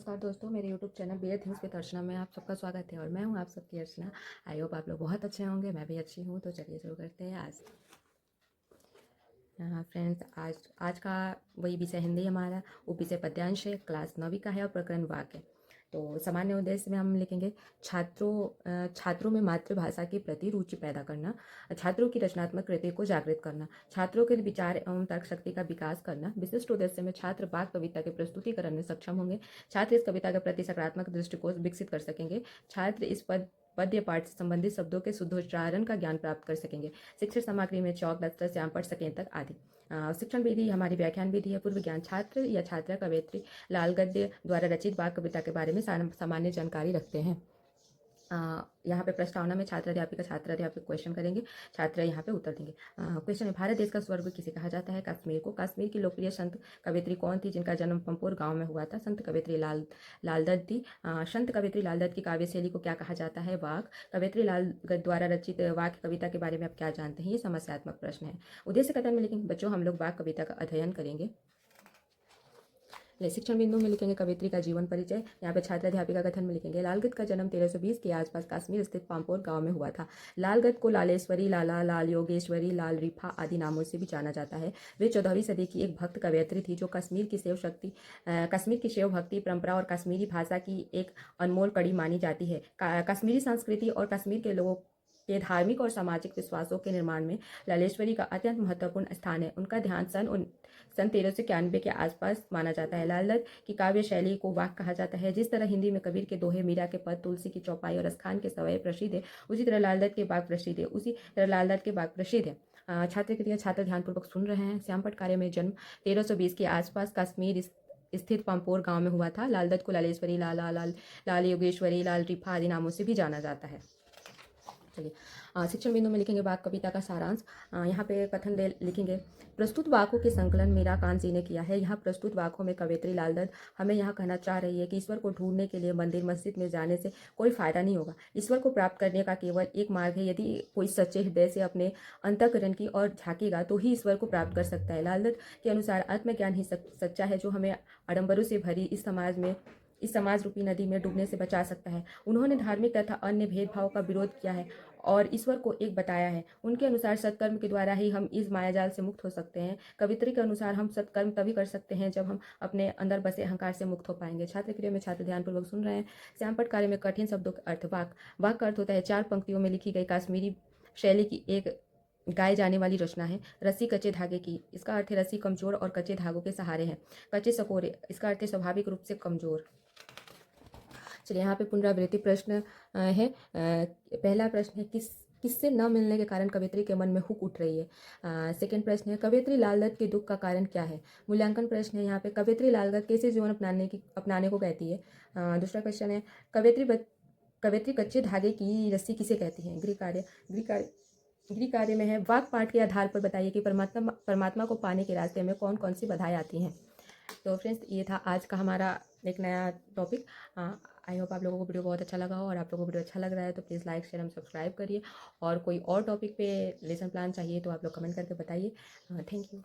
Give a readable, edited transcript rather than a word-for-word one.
नमस्कार दोस्तों, मेरे YouTube channel be a things with Archana में आप सबका स्वागत है और मैं हूं आप सबकी अर्चना। आई होप आप लोग बहुत अच्छे होंगे, मैं भी अच्छी हूं। तो चलिए शुरू करते हैं आज। हाँ फ्रेंड्स, आज आज का वही विषय हिंदी हमारा विषय पद्यांश है, क्लास 9वीं का है और प्रकरण वाक्य। तो सामान्य उद्देश्य में हम लिखेंगे छात्रों में मातृभाषा के प्रति रुचि पैदा करना, छात्रों की रचनात्मक कृति को जागृत करना, छात्रों के विचार एवं तर्क शक्ति का विकास करना। विशिष्ट उद्देश्य में छात्र वाक्य कविता के प्रस्तुतिकरण में सक्षम होंगे, छात्र इस कविता के प्रति सकारात्मक दृष्टिकोण विकसित कर सकेंगे, छात्र इस पद्य पाठ से संबंधित शब्दों के शुद्धोच्चारण का ज्ञान प्राप्त कर सकेंगे, शिक्षण सामग्री में चौक दस्तर श्याम पढ़ सकें तक आदि। शिक्षण विधि हमारी व्याख्यान विधि है। पूर्व ज्ञान छात्र या छात्रा कवयित्री लाल गद्य द्वारा रचित वाक्य कविता के बारे में सामान्य जानकारी रखते हैं। यहाँ पे प्रस्तावना में छात्र अध्यापिका क्वेश्चन करेंगे, छात्र यहाँ पे उत्तर देंगे। क्वेश्चन है, भारत देश का स्वर्ग किसे कहा जाता है? कश्मीर को। कश्मीर की लोकप्रिय संत कवयित्री कौन थी जिनका जन्म पंपोर गांव में हुआ था? संत कवयित्री लाल दत्त थी। संत कवयित्री लाल दत्त की काव्य शैली को क्या कहा जाता है? वाक। कवयित्री लाल दत्त द्वारा रचित वाक्य कविता के बारे में आप क्या जानते हैं? ये समस्यात्मक प्रश्न है। उद्देश्य कथन में लिखेंगे, बच्चों हम लोग वाक्य कविता का अध्ययन करेंगे। शिक्षण बिंदु में लिखेंगे कवयित्री का जीवन परिचय। यहाँ पे छात्र अध्यापिका कथन में लिखेंगे, लालगत का जन्म 1320 के आसपास कश्मीर स्थित पामपोर गांव में हुआ था। लालगत को लालेश्वरी, लाला, लाल योगेश्वरी, लाल रिफा आदि नामों से भी जाना जाता है। वे 14वीं सदी की एक भक्त कवयित्री थी जो कश्मीर की शिव भक्ति परंपरा और कश्मीरी भाषा की एक अनमोल कड़ी मानी जाती है। कश्मीरी संस्कृति और कश्मीर के लोगों के धार्मिक और सामाजिक विश्वासों के निर्माण में लालेश्वरी का अत्यंत महत्वपूर्ण स्थान है। उनका ध्यान सन 1391 के आसपास माना जाता है। लाल दत्त की काव्य शैली को वाक कहा जाता है। जिस तरह हिंदी में कबीर के दोहे, मीरा के पद, तुलसी की चौपाई और असखान के सवय प्रसिद्ध है, उसी तरह लाल दत्त के वाक प्रसिद्ध है। छात्र के लिए छात्र ध्यानपूर्वक सुन रहे हैं। श्यामपट कार्य में जन्म 1320 के आसपास कश्मीर स्थित पंपोर गांव में हुआ था। लाल दत्त को लालेश्वरी, लाला, लाल योगेश्वरी, लाल रिफा आदि नामों से भी जाना जाता है। चलिए शिक्षण बिंदु में लिखेंगे वाक्य कविता का सारांश। यहाँ पे कथन लिखेंगे, प्रस्तुत वाक्यों के संकलन मीराकांत जी ने किया है। यहाँ प्रस्तुत वाक्यों में कवयित्री लाल दत्त हमें यहाँ कहना चाह रही है कि ईश्वर को ढूंढने के लिए मंदिर मस्जिद में जाने से कोई फायदा नहीं होगा। ईश्वर को प्राप्त करने का केवल एक मार्ग है, यदि कोई सच्चे हृदय से अपने अंतःकरण की ओर झांकेगा तो ही ईश्वर को प्राप्त कर सकता है। लाल दत्त के अनुसार आत्मज्ञान ही सच्चा है जो हमें आडंबरों से भरी इस समाज रूपी नदी में डूबने से बचा सकता है। उन्होंने धार्मिक तथा अन्य भेदभाव का विरोध किया है और ईश्वर को एक बताया है। उनके अनुसार सत्कर्म के द्वारा ही हम इस मायाजाल से मुक्त हो सकते हैं। कवित्री के अनुसार हम सत्कर्म तभी कर सकते हैं जब हम अपने अंदर बसे अहंकार से मुक्त हो पाएंगे। छात्र क्रिया में छात्र ध्यानपूर्वक सुन रहे हैं। श्यामपट कार्य में कठिन शब्दों का अर्थ वाक का अर्थ होता है 4 पंक्तियों में लिखी गई कश्मीरी शैली की एक गाए जाने वाली रचना है। रस्सी कच्चे धागे की, इसका अर्थ है रस्सी कमजोर और कच्चे धागों के सहारे है। कच्चे सकोरे, इसका अर्थ है स्वाभाविक रूप से कमजोर। चलिए यहाँ पे पुनरावृत्ति प्रश्न है। पहला प्रश्न है, किससे न मिलने के कारण कवयित्री के मन में हुक उठ रही है। सेकंड प्रश्न है, कवयित्री लाल दत्त के दुख का कारण क्या है। मूल्यांकन प्रश्न है यहाँ पे, कवयित्री लाल दत्त कैसे जीवन अपनाने को कहती है। दूसरा क्वेश्चन है, कवयित्री कच्चे धागे की रस्सी किसे कहती है। गृह कार्य में है, वाक पाठ के आधार पर बताइए कि परमात्मा को पाने के रास्ते में कौन कौन सी बाधाएं आती हैं। तो फ्रेंड्स, ये था आज का हमारा एक नया टॉपिक। आई होप आप लोगों को वीडियो बहुत अच्छा लगा हो, और आप लोगों को वीडियो अच्छा लग रहा है तो please like share and subscribe करिए। और कोई और टॉपिक पे लेसन प्लान चाहिए तो आप लोग कमेंट करके बताइए। Thank you.